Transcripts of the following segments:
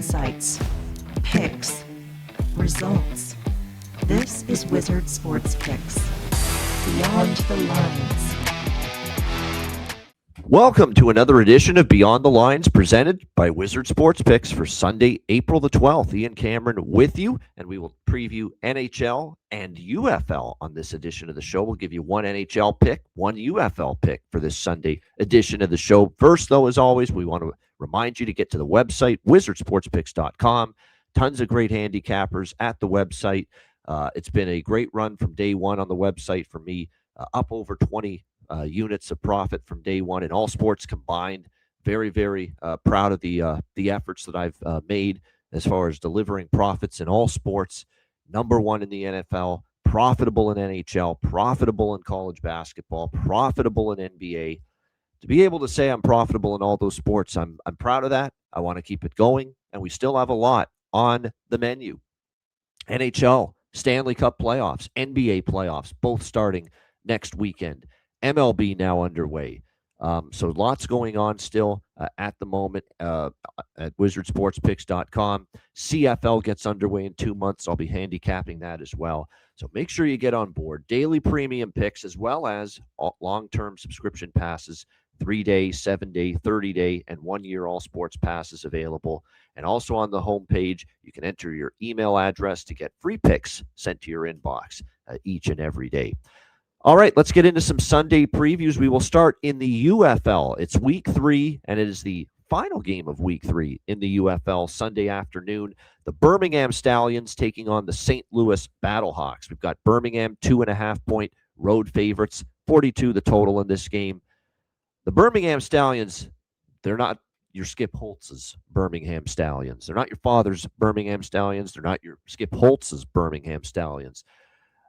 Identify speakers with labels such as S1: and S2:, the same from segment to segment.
S1: insights, picks, results. This is Wizard Sports Picks. Beyond the Lines.
S2: Welcome to another edition of Beyond the Lines presented by Wizard Sports Picks for Sunday, April the 12th. Ian Cameron with you, and we will preview NHL and UFL on this edition of the show. We'll give you one NHL pick, one UFL pick for this Sunday edition of the show. First, though, as always, we want to remind you to get to the website, wizardsportspicks.com. Tons of great handicappers at the website. It's been a great run from day one on the website for me, up over 20 units of profit from day one in all sports combined. Very, very proud of the efforts that I've made as far as delivering profits in all sports. Number one in the NFL, profitable in NHL, profitable in college basketball, profitable in NBA. To be able to say I'm profitable in all those sports, I'm proud of that. I want to keep it going, and we still have a lot on the menu. NHL, Stanley Cup playoffs, NBA playoffs, both starting next weekend. MLB now underway. So lots going on still at the moment at wizardsportspicks.com. CFL gets underway in 2 months. I'll be handicapping that as well. So make sure you get on board. Daily premium picks as well as long-term subscription passes, 3-day, 7-day, 30-day, and 1-year all sports passes available. And also on the homepage, you can enter your email address to get free picks sent to your inbox each and every day. All right, let's get into some Sunday previews. We will start in the UFL. It's week 3, and it is the final game of week 3 in the UFL Sunday afternoon. The Birmingham Stallions taking on the St. Louis Battlehawks. We've got Birmingham 2.5-point road favorites, 42 the total in this game. The Birmingham Stallions, they're not your Skip Holtz's Birmingham Stallions. They're not your father's Birmingham Stallions. They're not your Skip Holtz's Birmingham Stallions.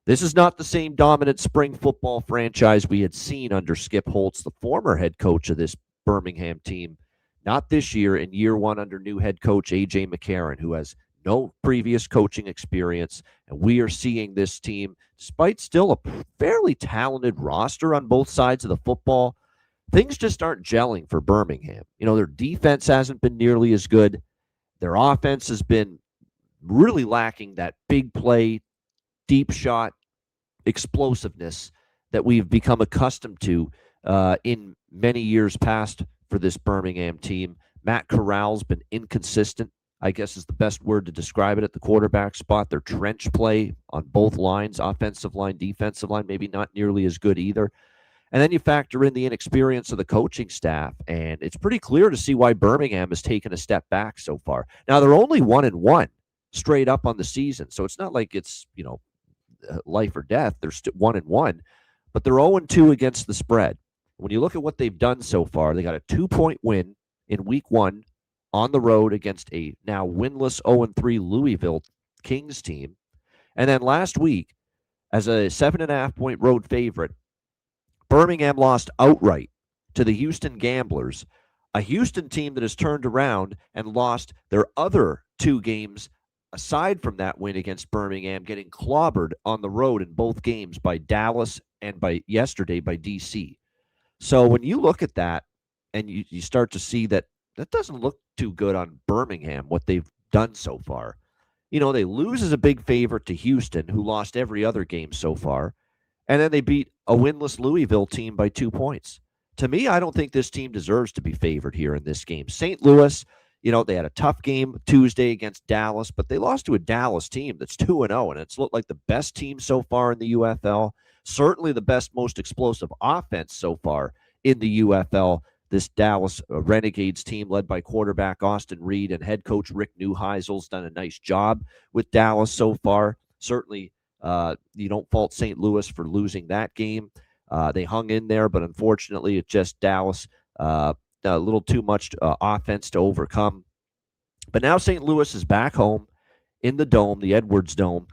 S2: This is not the same dominant spring football franchise we had seen under Skip Holtz, the former head coach of this Birmingham team. Not this year, in year one under new head coach A.J. McCarron, who has no previous coaching experience. And we are seeing this team, despite still a fairly talented roster on both sides of the football, things just aren't gelling for Birmingham. You know, their defense hasn't been nearly as good. Their offense has been really lacking that big play, deep shot explosiveness that we've become accustomed to in many years past for this Birmingham team. Matt Corral's been inconsistent, I guess is the best word to describe it, at the quarterback spot. Their trench play on both lines, offensive line, defensive line, maybe not nearly as good either. And then you factor in the inexperience of the coaching staff, and it's pretty clear to see why Birmingham has taken a step back so far. Now, they're only 1-1 straight up on the season, so it's not like it's, life or death. They're still 1-1, but they're 0-2 against the spread. When you look at what they've done so far, they got a 2-point win in week 1 on the road against a now winless 0-3 Louisville Kings team. And then last week, as a 7.5-point road favorite, Birmingham lost outright to the Houston Gamblers, a Houston team that has turned around and lost their other 2 games aside from that win against Birmingham, getting clobbered on the road in both games by Dallas and yesterday by DC. So when you look at that and you start to see that doesn't look too good on Birmingham, what they've done so far. They lose as a big favorite to Houston, who lost every other game so far, and then they beat a winless Louisville team by 2 points. To me, I don't think this team deserves to be favored here in this game. St. Louis, they had a tough game Tuesday against Dallas, but they lost to a Dallas team that's 2-0, and it's looked like the best team so far in the UFL. Certainly the best, most explosive offense so far in the UFL. This Dallas Renegades team led by quarterback Austin Reed and head coach Rick Neuheisel's done a nice job with Dallas so far. Certainly, you don't fault St. Louis for losing that game. They hung in there, but unfortunately, it's just Dallas. A little too much offense to overcome. But now St. Louis is back home in the Dome, the Edwards Dome.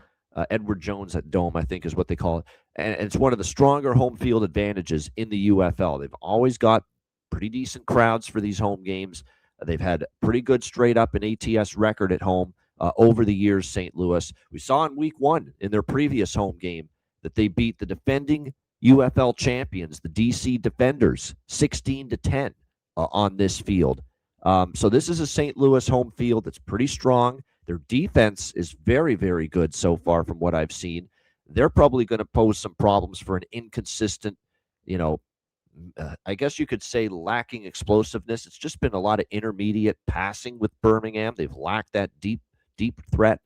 S2: Edward Jones Dome, I think is what they call it. And it's one of the stronger home field advantages in the UFL. They've always got pretty decent crowds for these home games. They've had pretty good straight up and ATS record at home over the years, St. Louis. We saw in week 1 in their previous home game that they beat the defending UFL champions, the DC Defenders, 16-10. On this field. So this is a St. Louis home field that's pretty strong. Their defense is very, very good so far from what I've seen. They're probably going to pose some problems for an inconsistent, you know, I guess you could say lacking explosiveness. It's just been a lot of intermediate passing with Birmingham. They've lacked that deep threat.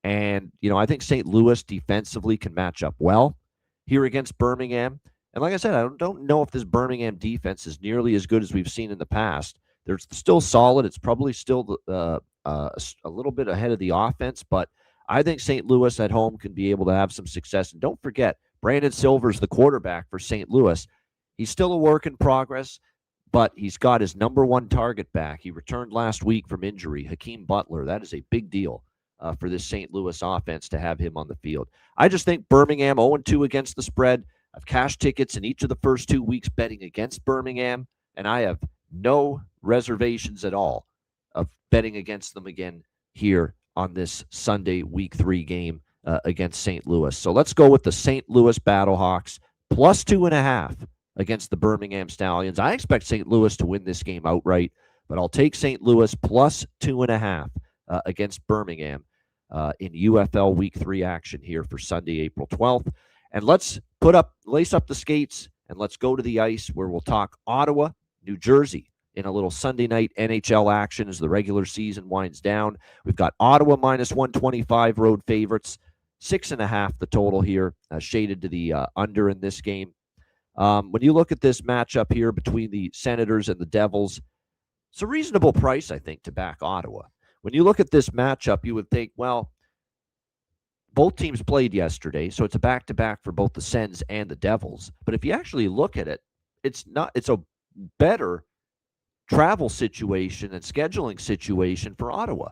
S2: And, I think St. Louis defensively can match up well here against Birmingham. And like I said, I don't know if this Birmingham defense is nearly as good as we've seen in the past. They're still solid. It's probably still a little bit ahead of the offense, but I think St. Louis at home can be able to have some success. And don't forget, Brandon Silver's the quarterback for St. Louis. He's still a work in progress, but he's got his number one target back. He returned last week from injury, Hakeem Butler. That is a big deal for this St. Louis offense to have him on the field. I just think Birmingham 0-2 against the spread. I've cashed tickets in each of the first 2 weeks betting against Birmingham, and I have no reservations at all of betting against them again here on this Sunday Week 3 game against St. Louis. So let's go with the St. Louis Battlehawks plus 2.5 against the Birmingham Stallions. I expect St. Louis to win this game outright, but I'll take St. Louis plus 2.5 against Birmingham in UFL Week 3 action here for Sunday, April 12th. And let's lace up the skates, and let's go to the ice where we'll talk Ottawa, New Jersey in a little Sunday night NHL action as the regular season winds down. We've got Ottawa minus 125 road favorites, 6.5 the total here, shaded to the under in this game. When you look at this matchup here between the Senators and the Devils, it's a reasonable price, I think, to back Ottawa. When you look at this matchup, you would think, well, both teams played yesterday, so it's a back-to-back for both the Sens and the Devils. But if you actually look at it, it's a better travel situation and scheduling situation for Ottawa,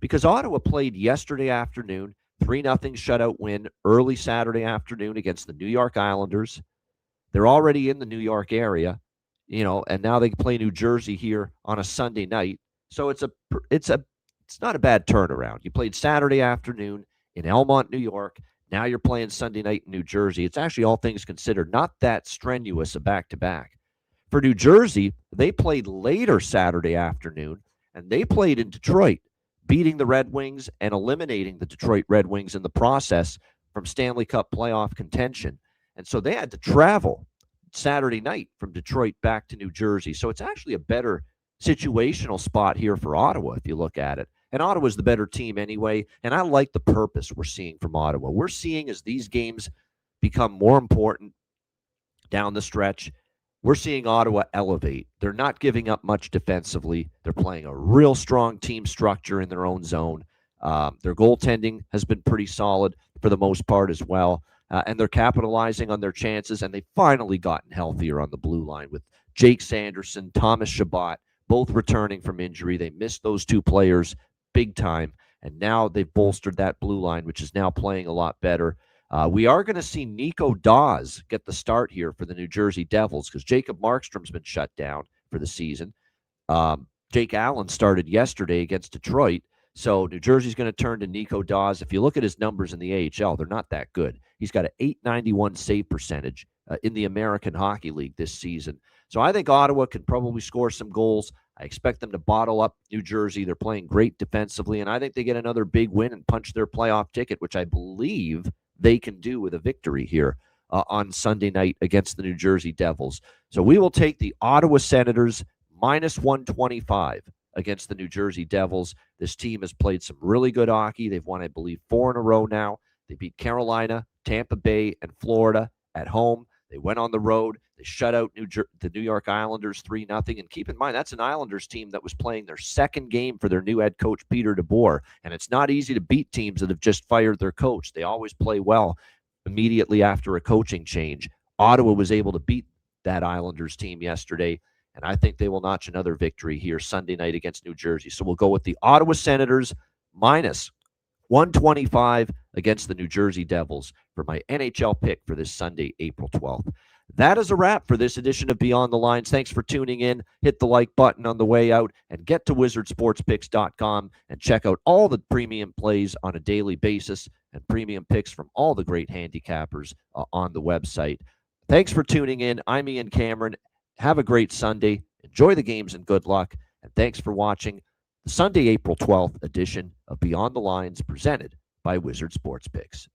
S2: because Ottawa played yesterday afternoon, 3-0 shutout win early Saturday afternoon against the New York Islanders. They're already in the New York area, and now they play New Jersey here on a Sunday night. So it's not a bad turnaround. You played Saturday afternoon in Elmont, New York. Now you're playing Sunday night in New Jersey. It's actually, all things considered, not that strenuous a back-to-back. For New Jersey, they played later Saturday afternoon, and they played in Detroit, beating the Red Wings and eliminating the Detroit Red Wings in the process from Stanley Cup playoff contention. And so they had to travel Saturday night from Detroit back to New Jersey. So it's actually a better situational spot here for Ottawa if you look at it. And Ottawa's the better team anyway, and I like the purpose we're seeing from Ottawa. We're seeing, as these games become more important down the stretch, we're seeing Ottawa elevate. They're not giving up much defensively. They're playing a real strong team structure in their own zone. Their goaltending has been pretty solid for the most part as well. And they're capitalizing on their chances, and they've finally gotten healthier on the blue line with Jake Sanderson, Thomas Chabot, both returning from injury. They missed those two players big time, and now they've bolstered that blue line, which is now playing a lot better. We are going to see Nico Dawes get the start here for the New Jersey Devils because Jacob Markstrom's been shut down for the season. Jake Allen started yesterday against Detroit, so New Jersey's going to turn to Nico Dawes. If you look at his numbers in the AHL, they're not that good. He's got an .891 save percentage in the American Hockey League this season. So I think Ottawa can probably score some goals. I expect them to bottle up New Jersey. They're playing great defensively, and I think they get another big win and punch their playoff ticket, which I believe they can do with a victory here on Sunday night against the New Jersey Devils. So we will take the Ottawa Senators minus 125 against the New Jersey Devils. This team has played some really good hockey. They've won, I believe, 4 in a row now. They beat Carolina, Tampa Bay, and Florida at home. They went on the road. They shut out the New York Islanders 3-0. And keep in mind, that's an Islanders team that was playing their second game for their new head coach, Peter DeBoer. And it's not easy to beat teams that have just fired their coach. They always play well immediately after a coaching change. Ottawa was able to beat that Islanders team yesterday, and I think they will notch another victory here Sunday night against New Jersey. So we'll go with the Ottawa Senators minus 125 against the New Jersey Devils for my NHL pick for this Sunday, April 12th. That is a wrap for this edition of Beyond the Lines. Thanks for tuning in. Hit the like button on the way out and get to wizardsportspicks.com and check out all the premium plays on a daily basis and premium picks from all the great handicappers on the website. Thanks for tuning in. I'm Ian Cameron. Have a great Sunday. Enjoy the games and good luck. And thanks for watching the Sunday, April 12th edition of Beyond the Lines presented by Wizard Sports Picks.